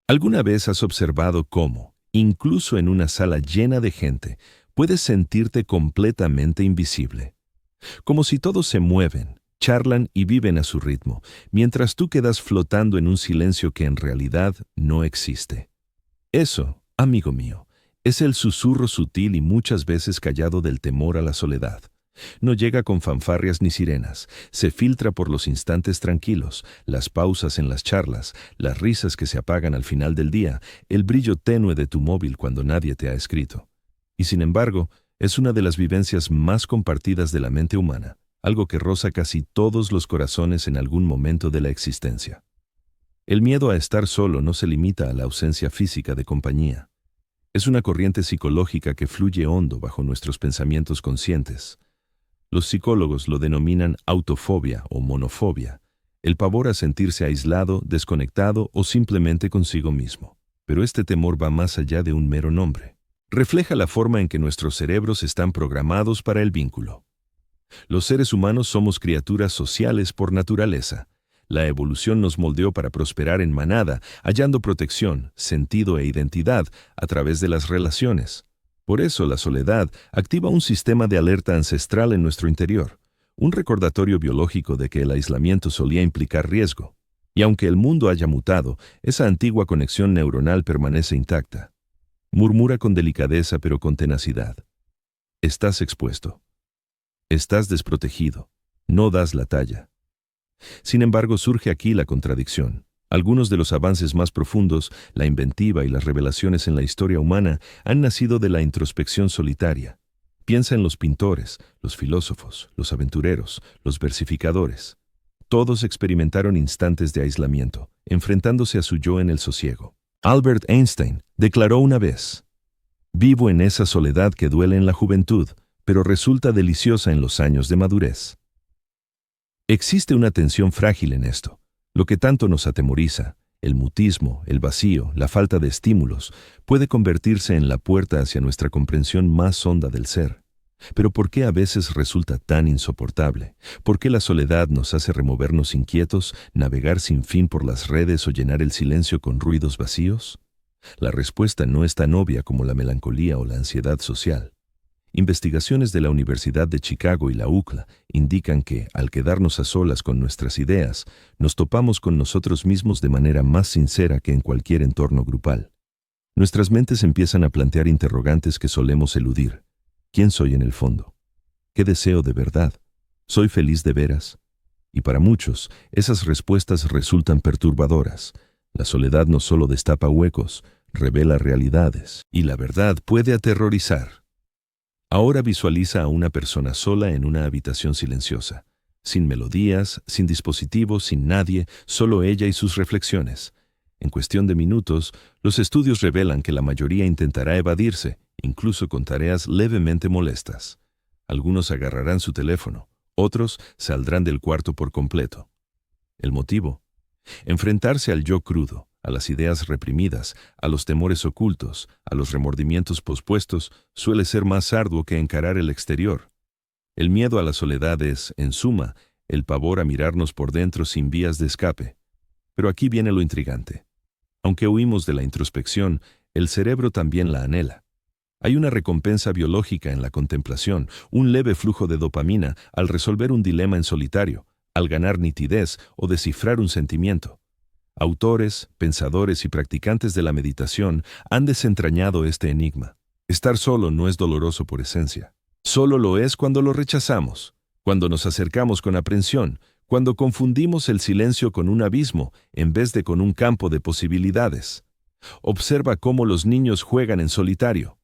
¿Alguna vez has observado cómo, incluso en una sala llena de gente, puedes sentirte completamente invisible? Como si todos se mueven, charlan y viven a su ritmo, mientras tú quedas flotando en un silencio que en realidad no existe. Eso, amigo mío, es el susurro sutil y muchas veces callado del temor a la soledad. No llega con fanfarrias ni sirenas, se filtra por los instantes tranquilos, las pausas en las charlas, las risas que se apagan al final del día, el brillo tenue de tu móvil cuando nadie te ha escrito. Y sin embargo, es una de las vivencias más compartidas de la mente humana, algo que roza casi todos los corazones en algún momento de la existencia. El miedo a estar solo no se limita a la ausencia física de compañía. Es una corriente psicológica que fluye hondo bajo nuestros pensamientos conscientes. Los psicólogos lo denominan autofobia o monofobia, el pavor a sentirse aislado, desconectado o simplemente consigo mismo. Pero este temor va más allá de un mero nombre. Refleja la forma en que nuestros cerebros están programados para el vínculo. Los seres humanos somos criaturas sociales por naturaleza. La evolución nos moldeó para prosperar en manada, hallando protección, sentido e identidad a través de las relaciones. Por eso la soledad activa un sistema de alerta ancestral en nuestro interior, un recordatorio biológico de que el aislamiento solía implicar riesgo. Y aunque el mundo haya mutado, esa antigua conexión neuronal permanece intacta. Murmura con delicadeza pero con tenacidad. Estás expuesto. Estás desprotegido. No das la talla. Sin embargo, surge aquí la contradicción. Algunos de los avances más profundos, la inventiva y las revelaciones en la historia humana han nacido de la introspección solitaria. Piensa en los pintores, los filósofos, los aventureros, los versificadores. Todos experimentaron instantes de aislamiento, enfrentándose a su yo en el sosiego. Albert Einstein declaró una vez: «Vivo en esa soledad que duele en la juventud, pero resulta deliciosa en los años de madurez». Existe una tensión frágil en esto. Lo que tanto nos atemoriza, el mutismo, el vacío, la falta de estímulos, puede convertirse en la puerta hacia nuestra comprensión más honda del ser. Pero ¿por qué a veces resulta tan insoportable? ¿Por qué la soledad nos hace removernos inquietos, navegar sin fin por las redes o llenar el silencio con ruidos vacíos? La respuesta no es tan obvia como la melancolía o la ansiedad social. Investigaciones de la Universidad de Chicago y la UCLA indican que, al quedarnos a solas con nuestras ideas, nos topamos con nosotros mismos de manera más sincera que en cualquier entorno grupal. Nuestras mentes empiezan a plantear interrogantes que solemos eludir. ¿Quién soy en el fondo? ¿Qué deseo de verdad? ¿Soy feliz de veras? Y para muchos, esas respuestas resultan perturbadoras. La soledad no solo destapa huecos, revela realidades, y la verdad puede aterrorizar. Ahora visualiza a una persona sola en una habitación silenciosa, sin melodías, sin dispositivos, sin nadie, solo ella y sus reflexiones. En cuestión de minutos, los estudios revelan que la mayoría intentará evadirse, incluso con tareas levemente molestas. Algunos agarrarán su teléfono, otros saldrán del cuarto por completo. ¿El motivo? Enfrentarse al yo crudo, a las ideas reprimidas, a los temores ocultos, a los remordimientos pospuestos, suele ser más arduo que encarar el exterior. El miedo a la soledad es, en suma, el pavor a mirarnos por dentro sin vías de escape. Pero aquí viene lo intrigante. Aunque huimos de la introspección, el cerebro también la anhela. Hay una recompensa biológica en la contemplación, un leve flujo de dopamina al resolver un dilema en solitario, al ganar nitidez o descifrar un sentimiento. Autores, pensadores y practicantes de la meditación han desentrañado este enigma. Estar solo no es doloroso por esencia. Solo lo es cuando lo rechazamos, cuando nos acercamos con aprensión, cuando confundimos el silencio con un abismo en vez de con un campo de posibilidades. Observa cómo los niños juegan en solitario.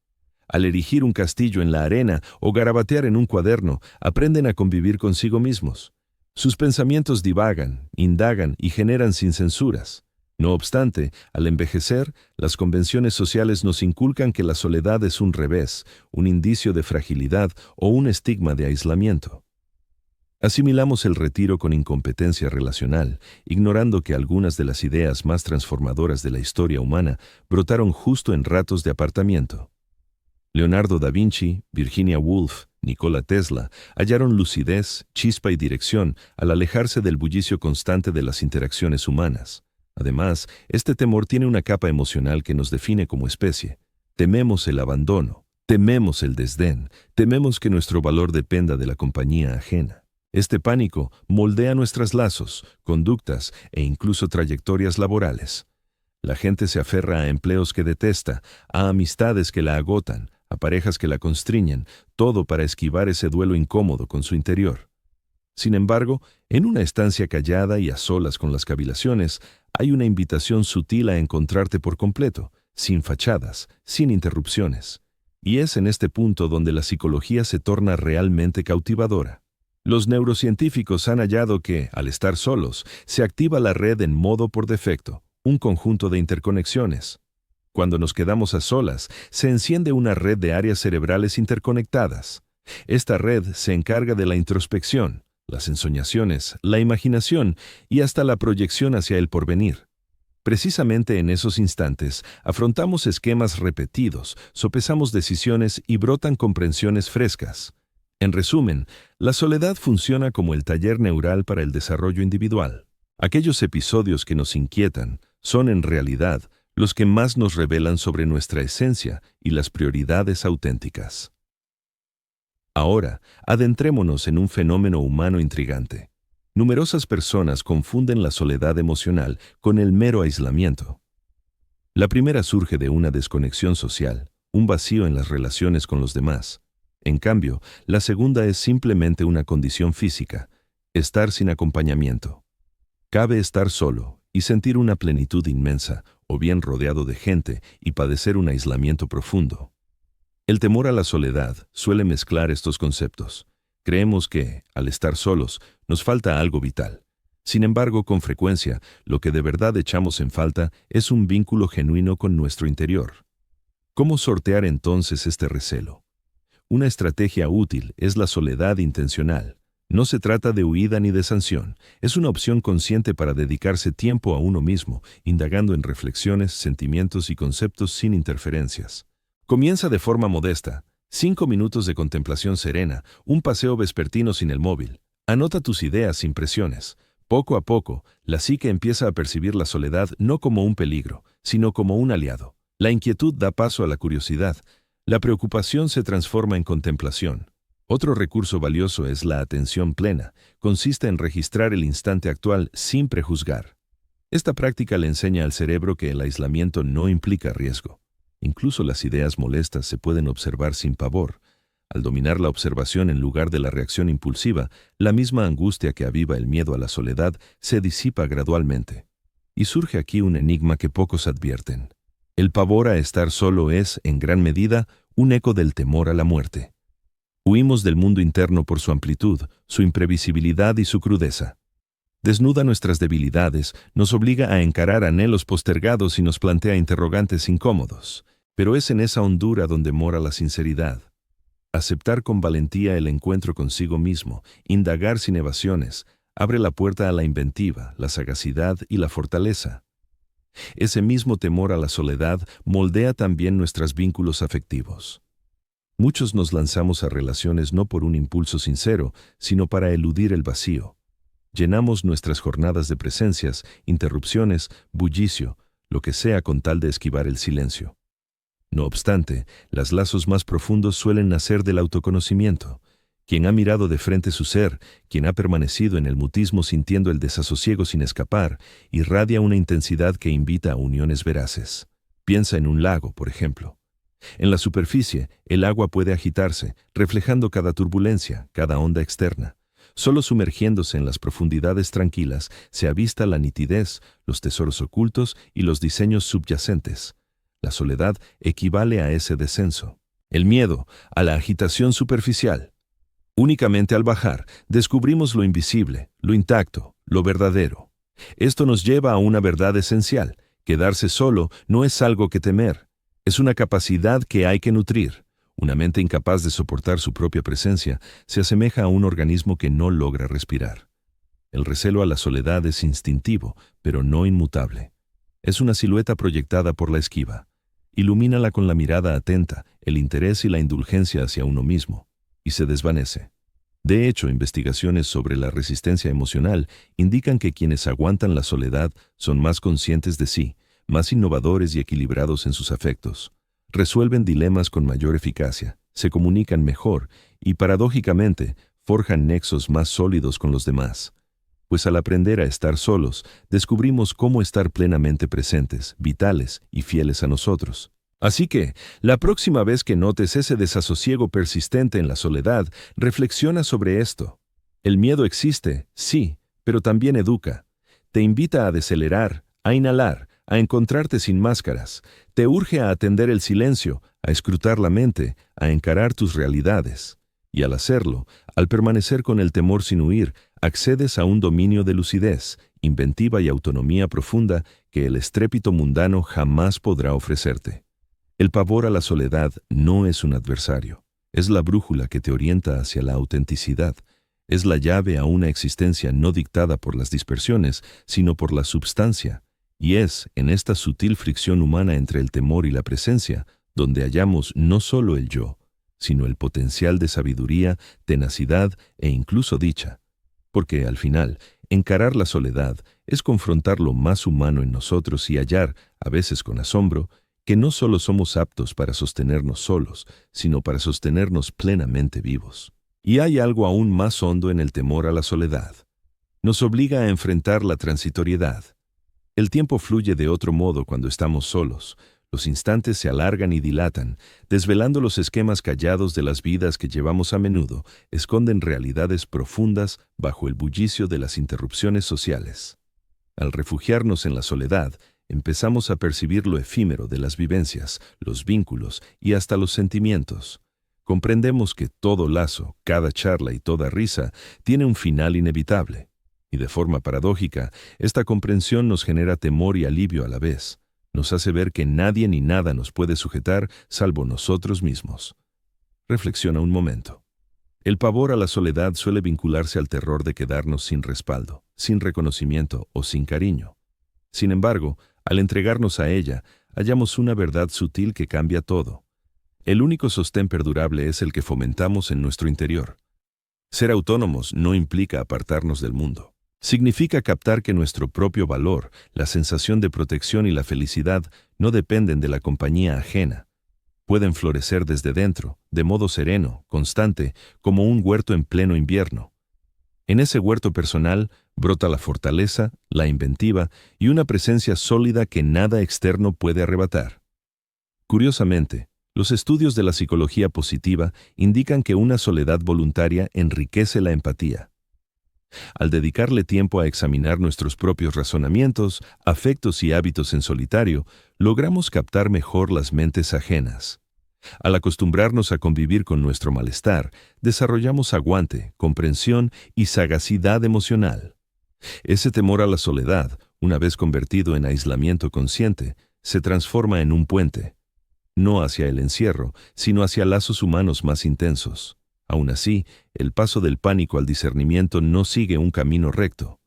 Al erigir un castillo en la arena o garabatear en un cuaderno, aprenden a convivir consigo mismos. Sus pensamientos divagan, indagan y generan sin censuras. No obstante, al envejecer, las convenciones sociales nos inculcan que la soledad es un revés, un indicio de fragilidad o un estigma de aislamiento. Asimilamos el retiro con incompetencia relacional, ignorando que algunas de las ideas más transformadoras de la historia humana brotaron justo en ratos de apartamiento. Leonardo da Vinci, Virginia Woolf, Nikola Tesla hallaron lucidez, chispa y dirección al alejarse del bullicio constante de las interacciones humanas. Además, este temor tiene una capa emocional que nos define como especie. Tememos el abandono, tememos el desdén, tememos que nuestro valor dependa de la compañía ajena. Este pánico moldea nuestros lazos, conductas e incluso trayectorias laborales. La gente se aferra a empleos que detesta, a amistades que la agotan, a parejas que la constriñen, todo para esquivar ese duelo incómodo con su interior. Sin embargo, en una estancia callada y a solas con las cavilaciones, hay una invitación sutil a encontrarte por completo, sin fachadas, sin interrupciones. Y es en este punto donde la psicología se torna realmente cautivadora. Los neurocientíficos han hallado que, al estar solos, se activa la red en modo por defecto, un conjunto de interconexiones. Cuando nos quedamos a solas, se enciende una red de áreas cerebrales interconectadas. Esta red se encarga de la introspección, las ensoñaciones, la imaginación y hasta la proyección hacia el porvenir. Precisamente en esos instantes, afrontamos esquemas repetidos, sopesamos decisiones y brotan comprensiones frescas. En resumen, la soledad funciona como el taller neural para el desarrollo individual. Aquellos episodios que nos inquietan son en realidad los que más nos revelan sobre nuestra esencia y las prioridades auténticas. Ahora, adentrémonos en un fenómeno humano intrigante. Numerosas personas confunden la soledad emocional con el mero aislamiento. La primera surge de una desconexión social, un vacío en las relaciones con los demás. En cambio, la segunda es simplemente una condición física, estar sin acompañamiento. Cabe estar solo y sentir una plenitud inmensa, o bien rodeado de gente y padecer un aislamiento profundo. El temor a la soledad suele mezclar estos conceptos. Creemos que, al estar solos, nos falta algo vital. Sin embargo, con frecuencia, lo que de verdad echamos en falta es un vínculo genuino con nuestro interior. ¿Cómo sortear entonces este recelo? Una estrategia útil es la soledad intencional. No se trata de huida ni de sanción, es una opción consciente para dedicarse tiempo a uno mismo, indagando en reflexiones, sentimientos y conceptos sin interferencias. Comienza de forma modesta, 5 minutos de contemplación serena, un paseo vespertino sin el móvil. Anota tus ideas sin presiones. Poco a poco, la psique empieza a percibir la soledad no como un peligro, sino como un aliado. La inquietud da paso a la curiosidad. La preocupación se transforma en contemplación. Otro recurso valioso es la atención plena. Consiste en registrar el instante actual sin prejuzgar. Esta práctica le enseña al cerebro que el aislamiento no implica riesgo. Incluso las ideas molestas se pueden observar sin pavor. Al dominar la observación en lugar de la reacción impulsiva, la misma angustia que aviva el miedo a la soledad se disipa gradualmente. Y surge aquí un enigma que pocos advierten. El pavor a estar solo es, en gran medida, un eco del temor a la muerte. Huimos del mundo interno por su amplitud, su imprevisibilidad y su crudeza. Desnuda nuestras debilidades, nos obliga a encarar anhelos postergados y nos plantea interrogantes incómodos. Pero es en esa hondura donde mora la sinceridad. Aceptar con valentía el encuentro consigo mismo, indagar sin evasiones, abre la puerta a la inventiva, la sagacidad y la fortaleza. Ese mismo temor a la soledad moldea también nuestros vínculos afectivos. Muchos nos lanzamos a relaciones no por un impulso sincero, sino para eludir el vacío. Llenamos nuestras jornadas de presencias, interrupciones, bullicio, lo que sea con tal de esquivar el silencio. No obstante, los lazos más profundos suelen nacer del autoconocimiento. Quien ha mirado de frente su ser, quien ha permanecido en el mutismo sintiendo el desasosiego sin escapar, irradia una intensidad que invita a uniones veraces. Piensa en un lago, por ejemplo. En la superficie, el agua puede agitarse, reflejando cada turbulencia, cada onda externa. Solo sumergiéndose en las profundidades tranquilas se avista la nitidez, los tesoros ocultos y los diseños subyacentes. La soledad equivale a ese descenso. El miedo, a la agitación superficial. Únicamente al bajar, descubrimos lo invisible, lo intacto, lo verdadero. Esto nos lleva a una verdad esencial. Quedarse solo no es algo que temer. Es una capacidad que hay que nutrir. Una mente incapaz de soportar su propia presencia se asemeja a un organismo que no logra respirar. El recelo a la soledad es instintivo, pero no inmutable. Es una silueta proyectada por la esquiva. Ilumínala con la mirada atenta, el interés y la indulgencia hacia uno mismo, y se desvanece. De hecho, investigaciones sobre la resistencia emocional indican que quienes aguantan la soledad son más conscientes de sí, más innovadores y equilibrados en sus afectos. Resuelven dilemas con mayor eficacia, se comunican mejor y, paradójicamente, forjan nexos más sólidos con los demás. Pues al aprender a estar solos, descubrimos cómo estar plenamente presentes, vitales y fieles a nosotros. Así que, la próxima vez que notes ese desasosiego persistente en la soledad, reflexiona sobre esto. El miedo existe, sí, pero también educa. Te invita a decelerar, a inhalar, a encontrarte sin máscaras. Te urge a atender el silencio, a escrutar la mente, a encarar tus realidades. Y al hacerlo, al permanecer con el temor sin huir, accedes a un dominio de lucidez, inventiva y autonomía profunda que el estrépito mundano jamás podrá ofrecerte. El pavor a la soledad no es un adversario, es la brújula que te orienta hacia la autenticidad, es la llave a una existencia no dictada por las dispersiones, sino por la substancia, y es en esta sutil fricción humana entre el temor y la presencia, donde hallamos no solo el yo, sino el potencial de sabiduría, tenacidad e incluso dicha. Porque al final, encarar la soledad es confrontar lo más humano en nosotros y hallar, a veces con asombro, que no solo somos aptos para sostenernos solos, sino para sostenernos plenamente vivos. Y hay algo aún más hondo en el temor a la soledad. Nos obliga a enfrentar la transitoriedad. El tiempo fluye de otro modo cuando estamos solos. Los instantes se alargan y dilatan, desvelando los esquemas callados de las vidas que llevamos a menudo, esconden realidades profundas bajo el bullicio de las interrupciones sociales. Al refugiarnos en la soledad, empezamos a percibir lo efímero de las vivencias, los vínculos y hasta los sentimientos. Comprendemos que todo lazo, cada charla y toda risa tiene un final inevitable. Y de forma paradójica, esta comprensión nos genera temor y alivio a la vez. Nos hace ver que nadie ni nada nos puede sujetar salvo nosotros mismos. Reflexiona un momento. El pavor a la soledad suele vincularse al terror de quedarnos sin respaldo, sin reconocimiento o sin cariño. Sin embargo, al entregarnos a ella, hallamos una verdad sutil que cambia todo. El único sostén perdurable es el que fomentamos en nuestro interior. Ser autónomos no implica apartarnos del mundo. Significa captar que nuestro propio valor, la sensación de protección y la felicidad no dependen de la compañía ajena. Pueden florecer desde dentro, de modo sereno, constante, como un huerto en pleno invierno. En ese huerto personal brota la fortaleza, la inventiva y una presencia sólida que nada externo puede arrebatar. Curiosamente, los estudios de la psicología positiva indican que una soledad voluntaria enriquece la empatía. Al dedicarle tiempo a examinar nuestros propios razonamientos, afectos y hábitos en solitario, logramos captar mejor las mentes ajenas. Al acostumbrarnos a convivir con nuestro malestar, desarrollamos aguante, comprensión y sagacidad emocional. Ese temor a la soledad, una vez convertido en aislamiento consciente, se transforma en un puente, no hacia el encierro, sino hacia lazos humanos más intensos. Aún así, el paso del pánico al discernimiento no sigue un camino recto.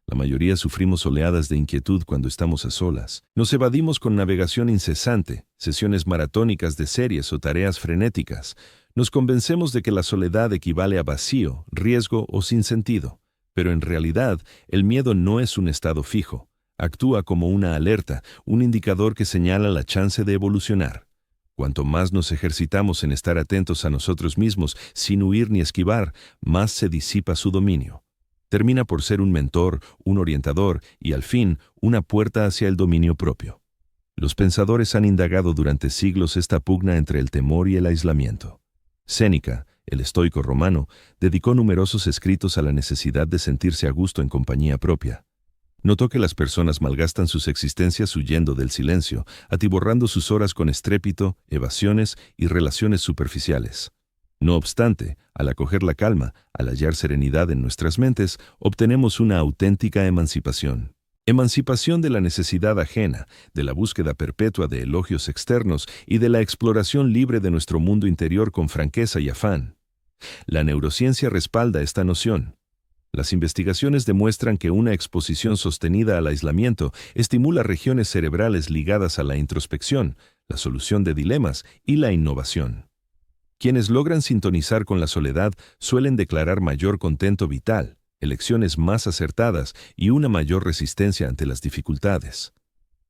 La mayoría sufrimos oleadas de inquietud cuando estamos a solas. Nos evadimos con navegación incesante, sesiones maratónicas de series o tareas frenéticas. Nos convencemos de que la soledad equivale a vacío, riesgo o sinsentido. Pero en realidad, el miedo no es un estado fijo. Actúa como una alerta, un indicador que señala la chance de evolucionar. Cuanto más nos ejercitamos en estar atentos a nosotros mismos, sin huir ni esquivar, más se disipa su dominio. Termina por ser un mentor, un orientador y, al fin, una puerta hacia el dominio propio. Los pensadores han indagado durante siglos esta pugna entre el temor y el aislamiento. Séneca, el estoico romano, dedicó numerosos escritos a la necesidad de sentirse a gusto en compañía propia. Notó que las personas malgastan sus existencias huyendo del silencio, atiborrando sus horas con estrépito, evasiones y relaciones superficiales. No obstante, al acoger la calma, al hallar serenidad en nuestras mentes, obtenemos una auténtica emancipación. Emancipación de la necesidad ajena, de la búsqueda perpetua de elogios externos y de la exploración libre de nuestro mundo interior con franqueza y afán. La neurociencia respalda esta noción. Las investigaciones demuestran que una exposición sostenida al aislamiento estimula regiones cerebrales ligadas a la introspección, la solución de dilemas y la innovación. Quienes logran sintonizar con la soledad suelen declarar mayor contento vital, elecciones más acertadas y una mayor resistencia ante las dificultades.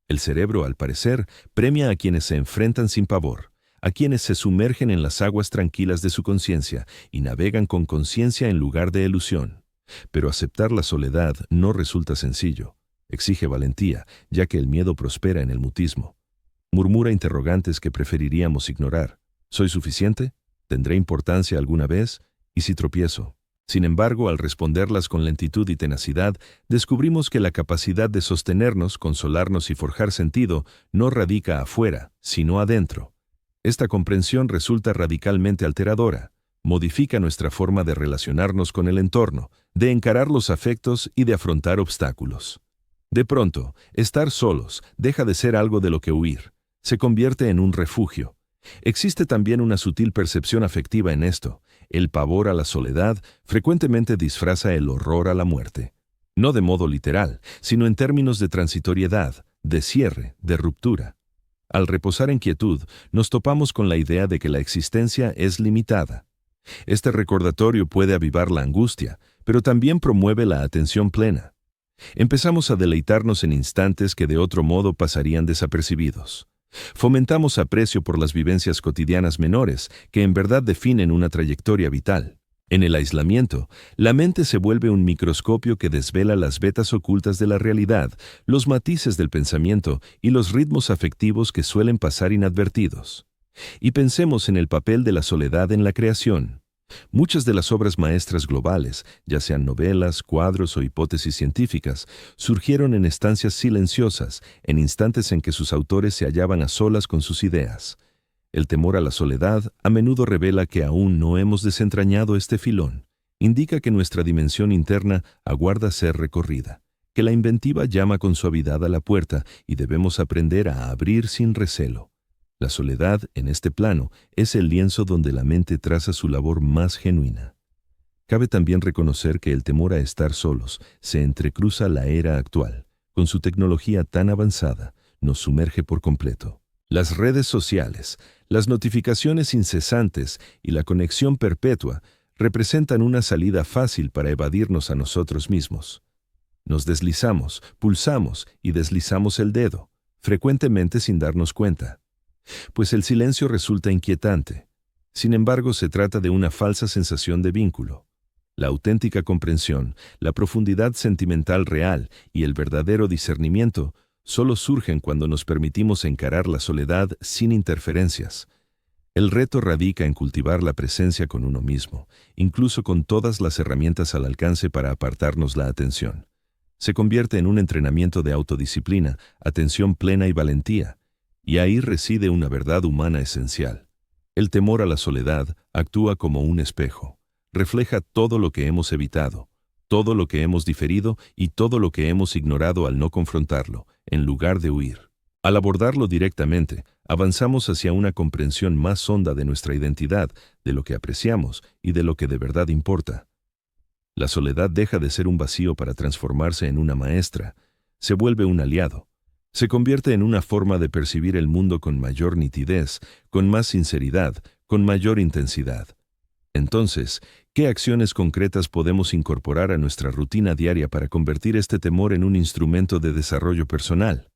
El cerebro, al parecer, premia a quienes se enfrentan sin pavor, a quienes se sumergen en las aguas tranquilas de su conciencia y navegan con conciencia en lugar de ilusión. Pero aceptar la soledad no resulta sencillo. Exige valentía, ya que el miedo prospera en el mutismo. Murmura interrogantes que preferiríamos ignorar. ¿Soy suficiente? ¿Tendré importancia alguna vez? ¿Y si tropiezo? Sin embargo, al responderlas con lentitud y tenacidad, descubrimos que la capacidad de sostenernos, consolarnos y forjar sentido no radica afuera, sino adentro. Esta comprensión resulta radicalmente alteradora. Modifica nuestra forma de relacionarnos con el entorno, de encarar los afectos y de afrontar obstáculos. De pronto, estar solos deja de ser algo de lo que huir. Se convierte en un refugio. Existe también una sutil percepción afectiva en esto. El pavor a la soledad frecuentemente disfraza el horror a la muerte. No de modo literal, sino en términos de transitoriedad, de cierre, de ruptura. Al reposar en quietud, nos topamos con la idea de que la existencia es limitada. Este recordatorio puede avivar la angustia, pero también promueve la atención plena. Empezamos a deleitarnos en instantes que de otro modo pasarían desapercibidos. Fomentamos aprecio por las vivencias cotidianas menores que en verdad definen una trayectoria vital. En el aislamiento, la mente se vuelve un microscopio que desvela las vetas ocultas de la realidad, los matices del pensamiento y los ritmos afectivos que suelen pasar inadvertidos. Y pensemos en el papel de la soledad en la creación. Muchas de las obras maestras globales, ya sean novelas, cuadros o hipótesis científicas, surgieron en estancias silenciosas, en instantes en que sus autores se hallaban a solas con sus ideas. El temor a la soledad a menudo revela que aún no hemos desentrañado este filón. Indica que nuestra dimensión interna aguarda ser recorrida, que la inventiva llama con suavidad a la puerta y debemos aprender a abrir sin recelo. La soledad, en este plano, es el lienzo donde la mente traza su labor más genuina. Cabe también reconocer que el temor a estar solos se entrecruza la era actual. Con su tecnología tan avanzada, nos sumerge por completo. Las redes sociales, las notificaciones incesantes y la conexión perpetua representan una salida fácil para evadirnos a nosotros mismos. Nos deslizamos, pulsamos y deslizamos el dedo, frecuentemente sin darnos cuenta. Pues el silencio resulta inquietante. Sin embargo, se trata de una falsa sensación de vínculo. La auténtica comprensión, la profundidad sentimental real y el verdadero discernimiento solo surgen cuando nos permitimos encarar la soledad sin interferencias. El reto radica en cultivar la presencia con uno mismo, incluso con todas las herramientas al alcance para apartarnos la atención. Se convierte en un entrenamiento de autodisciplina, atención plena y valentía. Y ahí reside una verdad humana esencial. El temor a la soledad actúa como un espejo. Refleja todo lo que hemos evitado, todo lo que hemos diferido y todo lo que hemos ignorado al no confrontarlo, en lugar de huir. Al abordarlo directamente, avanzamos hacia una comprensión más honda de nuestra identidad, de lo que apreciamos y de lo que de verdad importa. La soledad deja de ser un vacío para transformarse en una maestra. Se vuelve un aliado. Se convierte en una forma de percibir el mundo con mayor nitidez, con más sinceridad, con mayor intensidad. Entonces, ¿qué acciones concretas podemos incorporar a nuestra rutina diaria para convertir este temor en un instrumento de desarrollo personal?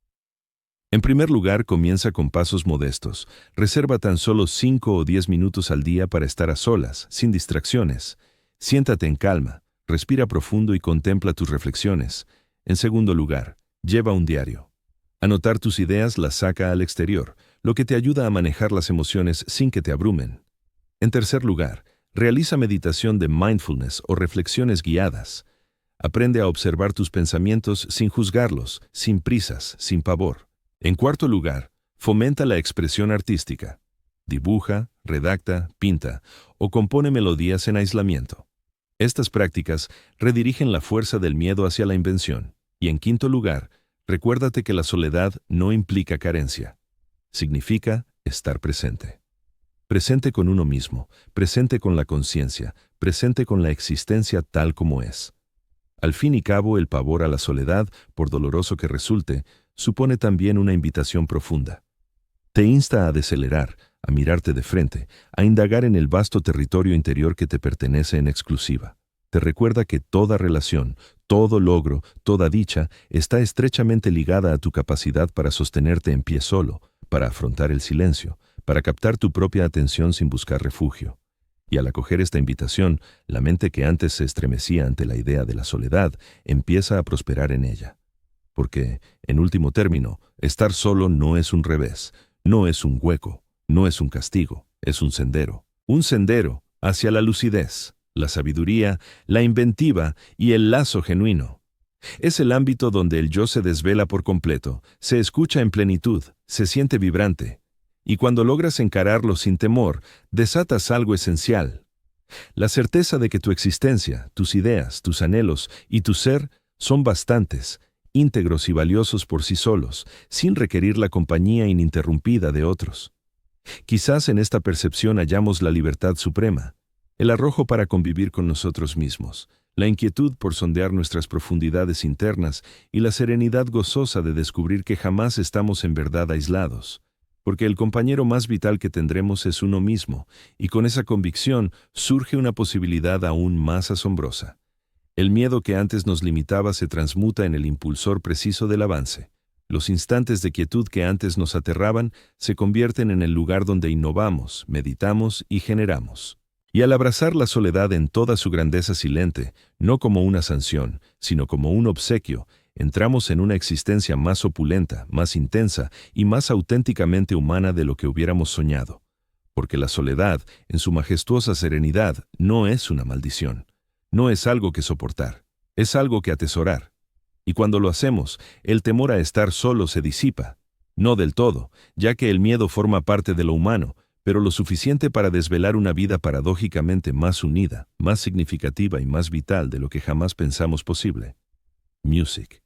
En primer lugar, comienza con pasos modestos. Reserva tan solo 5 o 10 minutos al día para estar a solas, sin distracciones. Siéntate en calma, respira profundo y contempla tus reflexiones. En segundo lugar, lleva un diario. Anotar tus ideas las saca al exterior, lo que te ayuda a manejar las emociones sin que te abrumen. En tercer lugar, realiza meditación de mindfulness o reflexiones guiadas. Aprende a observar tus pensamientos sin juzgarlos, sin prisas, sin pavor. En cuarto lugar, fomenta la expresión artística. Dibuja, redacta, pinta o compone melodías en aislamiento. Estas prácticas redirigen la fuerza del miedo hacia la invención. Y en quinto lugar, recuérdate que la soledad no implica carencia. Significa estar presente. Presente con uno mismo, presente con la conciencia, presente con la existencia tal como es. Al fin y cabo, el pavor a la soledad, por doloroso que resulte, supone también una invitación profunda. Te insta a decelerar, a mirarte de frente, a indagar en el vasto territorio interior que te pertenece en exclusiva. Te recuerda que toda relación, todo logro, toda dicha está estrechamente ligada a tu capacidad para sostenerte en pie solo, para afrontar el silencio, para captar tu propia atención sin buscar refugio. Y al acoger esta invitación, la mente que antes se estremecía ante la idea de la soledad empieza a prosperar en ella. Porque, en último término, estar solo no es un revés, no es un hueco, no es un castigo, es un sendero hacia la lucidez, la sabiduría, la inventiva y el lazo genuino. Es el ámbito donde el yo se desvela por completo, se escucha en plenitud, se siente vibrante. Y cuando logras encararlo sin temor, desatas algo esencial. La certeza de que tu existencia, tus ideas, tus anhelos y tu ser son bastantes, íntegros y valiosos por sí solos, sin requerir la compañía ininterrumpida de otros. Quizás en esta percepción hallamos la libertad suprema, el arrojo para convivir con nosotros mismos, la inquietud por sondear nuestras profundidades internas y la serenidad gozosa de descubrir que jamás estamos en verdad aislados, porque el compañero más vital que tendremos es uno mismo, y con esa convicción surge una posibilidad aún más asombrosa. El miedo que antes nos limitaba se transmuta en el impulsor preciso del avance. Los instantes de quietud que antes nos aterraban se convierten en el lugar donde innovamos, meditamos y generamos. Y al abrazar la soledad en toda su grandeza silente, no como una sanción, sino como un obsequio, entramos en una existencia más opulenta, más intensa y más auténticamente humana de lo que hubiéramos soñado. Porque la soledad, en su majestuosa serenidad, no es una maldición. No es algo que soportar, es algo que atesorar. Y cuando lo hacemos, el temor a estar solo se disipa. No del todo, ya que el miedo forma parte de lo humano, pero lo suficiente para desvelar una vida paradójicamente más unida, más significativa y más vital de lo que jamás pensamos posible. Music.